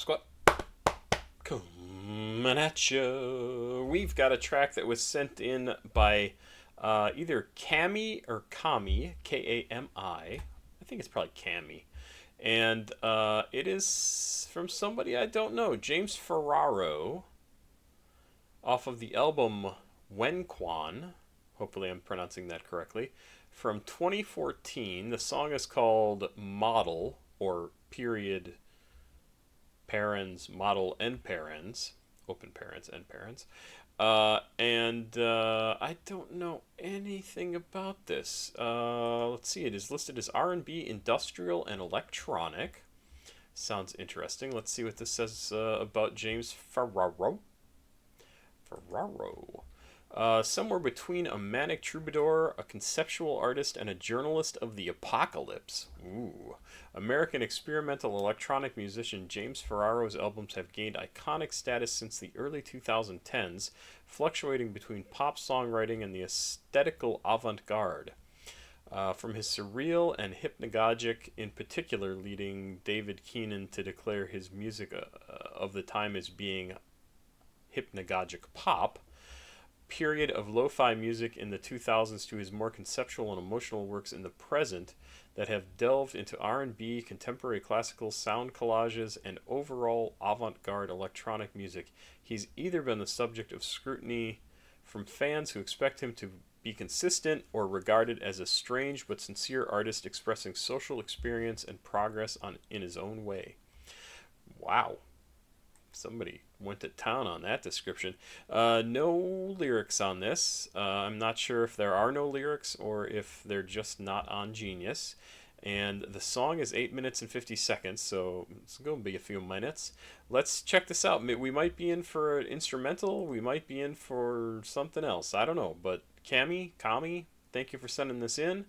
Papasquatjon coming at you. We've got a track that was sent in by either Cami or Kami, Kami. I think it's probably Cami. And it is from somebody I don't know, James Ferraro, off of the album Wenquan. Hopefully, I'm pronouncing that correctly. From 2014, the song is called Model, or period parens, model, and parens, open parents, and parents. And I don't know anything about this. Let's see, it is listed as R&B, industrial, and electronic. Sounds interesting. Let's see what this says about James Ferraro. Somewhere between a manic troubadour, a conceptual artist, and a journalist of the apocalypse. Ooh. American experimental electronic musician James Ferraro's albums have gained iconic status since the early 2010s, fluctuating between pop songwriting and the aesthetical avant-garde. From his surreal and hypnagogic, in particular, leading David Keenan to declare his music of the time as being hypnagogic pop, period of lo-fi music in the 2000s to his more conceptual and emotional works in the present that have delved into R&B, contemporary classical sound collages, and overall avant-garde electronic music. He's either been the subject of scrutiny from fans who expect him to be consistent or regarded as a strange but sincere artist expressing social experience and progress in his own way. Wow. Somebody went to town on that description. No lyrics on this. I'm not sure if there are no lyrics or if they're just not on Genius. And the song is 8 minutes and 50 seconds, so it's going to be a few minutes. Let's check this out. We might be in for an instrumental. We might be in for something else. I don't know. But Kami, thank you for sending this in.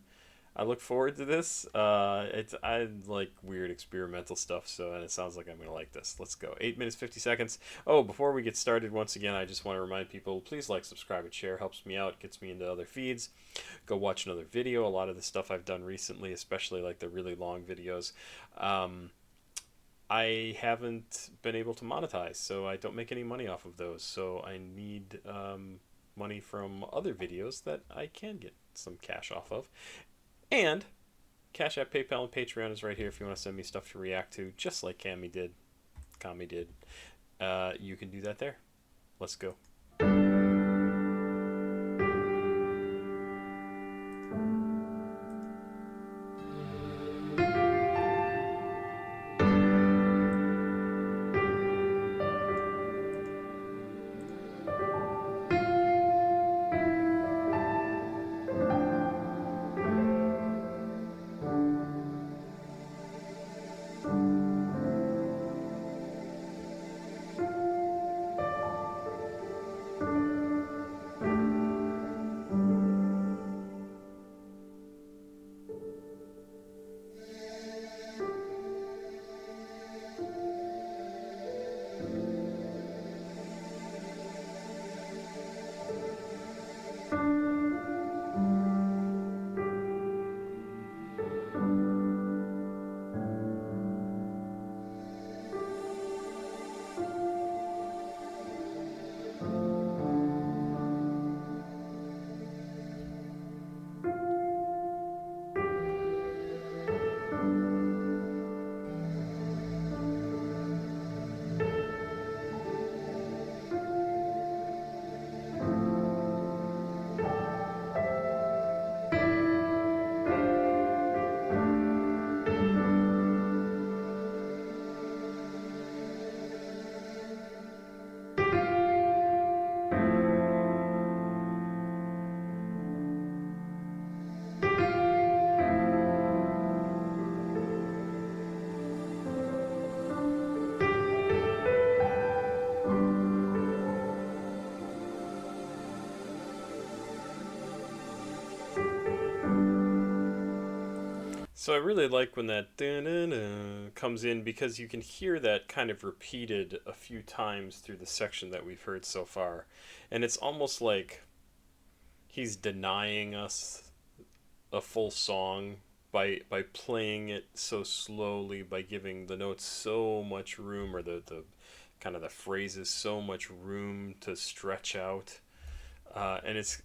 I look forward to this. I like weird experimental stuff, and it sounds like I'm gonna like this. Let's go. 8 minutes 50 seconds. Oh, before we get started, once again, I just want to remind people: please like, subscribe, and share. Helps me out, gets me into other feeds. Go watch another video. A lot of the stuff I've done recently, especially like the really long videos, I haven't been able to monetize, so I don't make any money off of those. So I need money from other videos that I can get some cash off of. And CashApp, PayPal, and Patreon is right here if you want to send me stuff to react to, just like Kami did. You can do that there. Let's go. So I really like when that comes in because you can hear that kind of repeated a few times through the section that we've heard so far. And it's almost like he's denying us a full song by playing it so slowly, by giving the notes so much room, or the kind of the phrases so much room to stretch out. And it's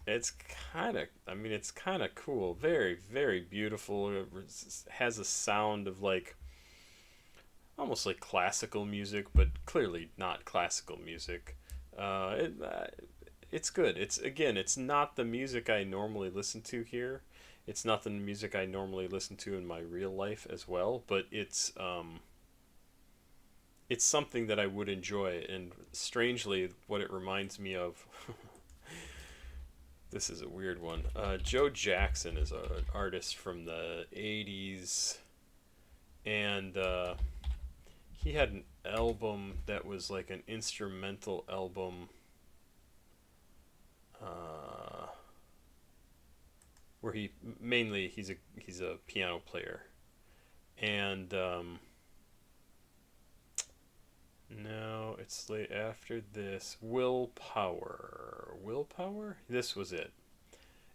kind of, I mean, it's kind of cool, very very beautiful. It has a sound of like almost like classical music, but clearly not classical music. It's good. It's, again, it's not the music I normally listen to here. It's not the music I normally listen to in my real life as well, but it's something that I would enjoy. And strangely, what it reminds me of, this is a weird one. Joe Jackson is an artist from the 80s, and he had an album that was like an instrumental album, where he mainly he's a piano player, and no, it's late after this. Willpower. This was it.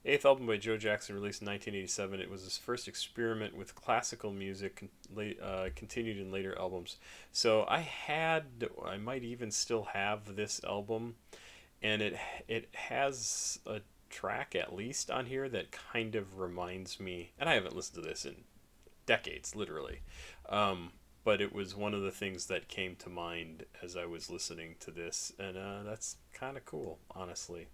Eighth album by Joe Jackson, released in 1987. It was his first experiment with classical music, continued in later albums. So I might even still have this album, and it has a track at least on here that kind of reminds me, and I haven't listened to this in decades, literally, but it was one of the things that came to mind as I was listening to this, and that's kind of cool, honestly.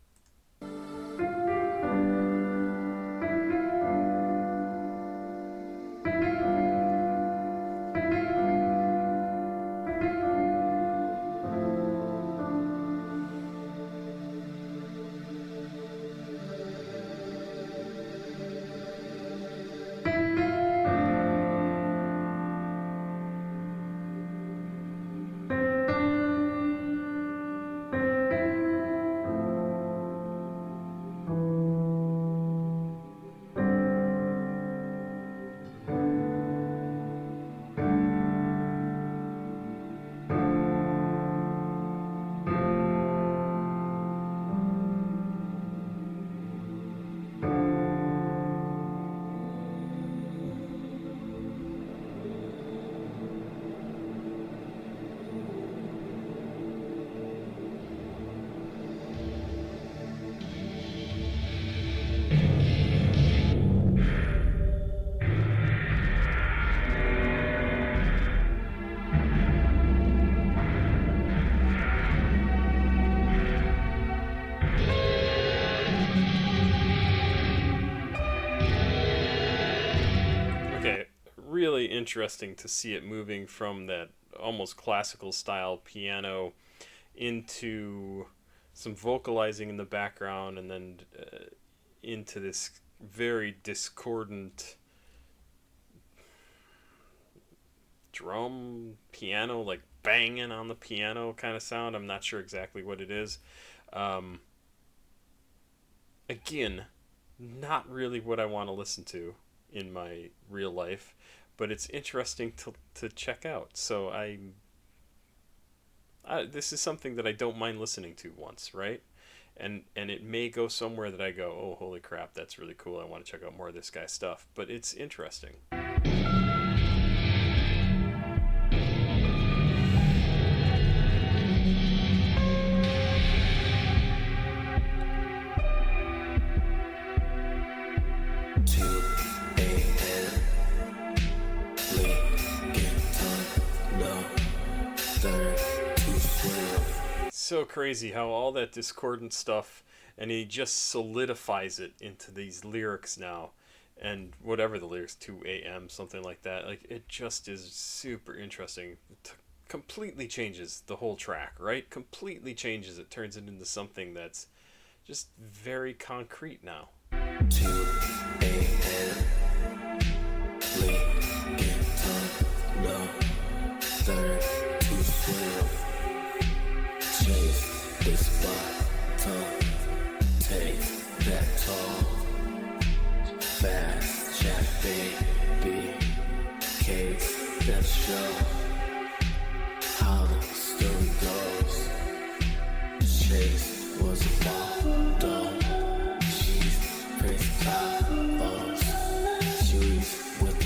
Really interesting to see it moving from that almost classical style piano into some vocalizing in the background, and then into this very discordant drum piano, like banging on the piano kind of sound. I'm not sure exactly what it is. Again, not really what I want to listen to in my real life, but it's interesting to check out. So this is something that I don't mind listening to once, right? And it may go somewhere that I go, oh, holy crap, that's really cool. I want to check out more of this guy's stuff. But it's interesting. So crazy how all that discordant stuff, and he just solidifies it into these lyrics now, and whatever the lyrics, 2 a.m., something like that. Like, it just is super interesting. It completely changes the whole track, right? Completely changes it, turns it into something that's just very concrete now. 2 a.m. No, third to swim. Chase this bottom, take that tall, fast chat baby, case that show how the story goes. Chase was a ball, she's Prince Carlos, she's with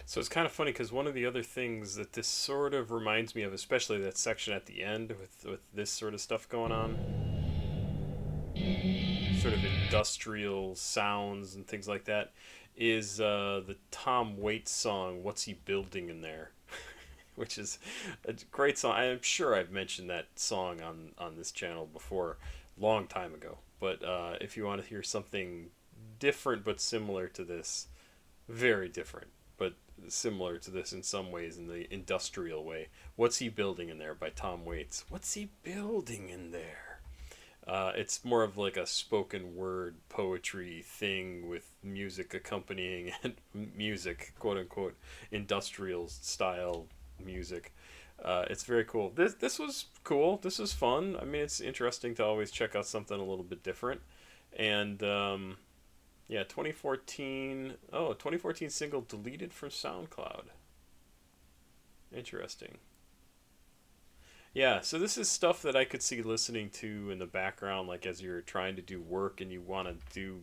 So it's kind of funny because one of the other things that this sort of reminds me of, especially that section at the end with this sort of stuff going on, sort of industrial sounds and things like that, is the Tom Waits song "What's He Building in There," which is a great song. I'm sure I've mentioned that song on this channel before, long time ago. But if you want to hear something different but similar to this, very different, but similar to this in some ways in the industrial way. What's He Building in There by Tom Waits. What's he building in there? It's more of like a spoken word poetry thing with music accompanying and music, quote unquote, industrial style music. It's very cool. This was cool. This was fun. I mean, it's interesting to always check out something a little bit different. And yeah, 2014. Oh, 2014 single deleted from SoundCloud. Interesting. Yeah, so this is stuff that I could see listening to in the background, like as you're trying to do work and you want to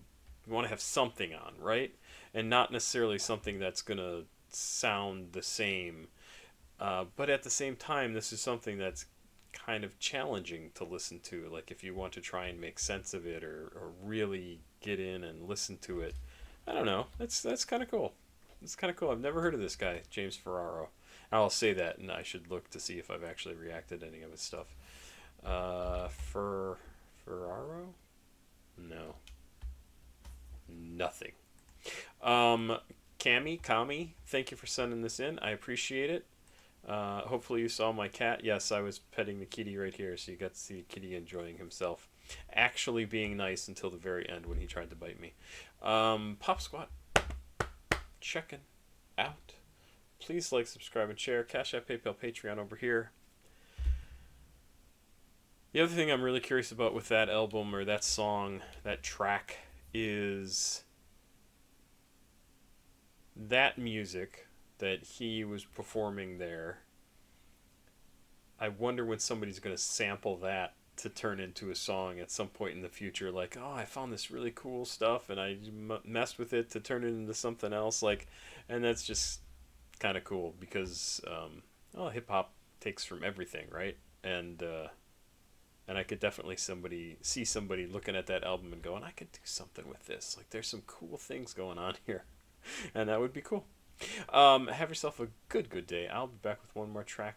have something on, right? And not necessarily something that's gonna sound the same. But at the same time, this is something that's kind of challenging to listen to. Like if you want to try and make sense of it or really get in and listen to it. I don't know. That's kind of cool. It's kind of cool. I've never heard of this guy, James Ferraro. I'll say that, and I should look to see if I've actually reacted to any of his stuff. Ferraro? No, nothing. Um, Kami, thank you for sending this in. I appreciate it. Hopefully you saw my cat. Yes, I was petting the kitty right here, so you got to see Kitty enjoying himself. Actually being nice until the very end when he tried to bite me. Pop Squat, checking out. Please like, subscribe, and share. Cash App, PayPal, Patreon over here. The other thing I'm really curious about with that album or that song, that track, is that music that he was performing there. I wonder when somebody's going to sample that to turn into a song at some point in the future. Like, oh, I found this really cool stuff and I messed with it to turn it into something else. Like, and that's just kind of cool because well, hip hop takes from everything, right? And I could definitely see somebody looking at that album and going, I could do something with this. Like, there's some cool things going on here, and that would be cool. Have yourself a good day. I'll be back with one more track.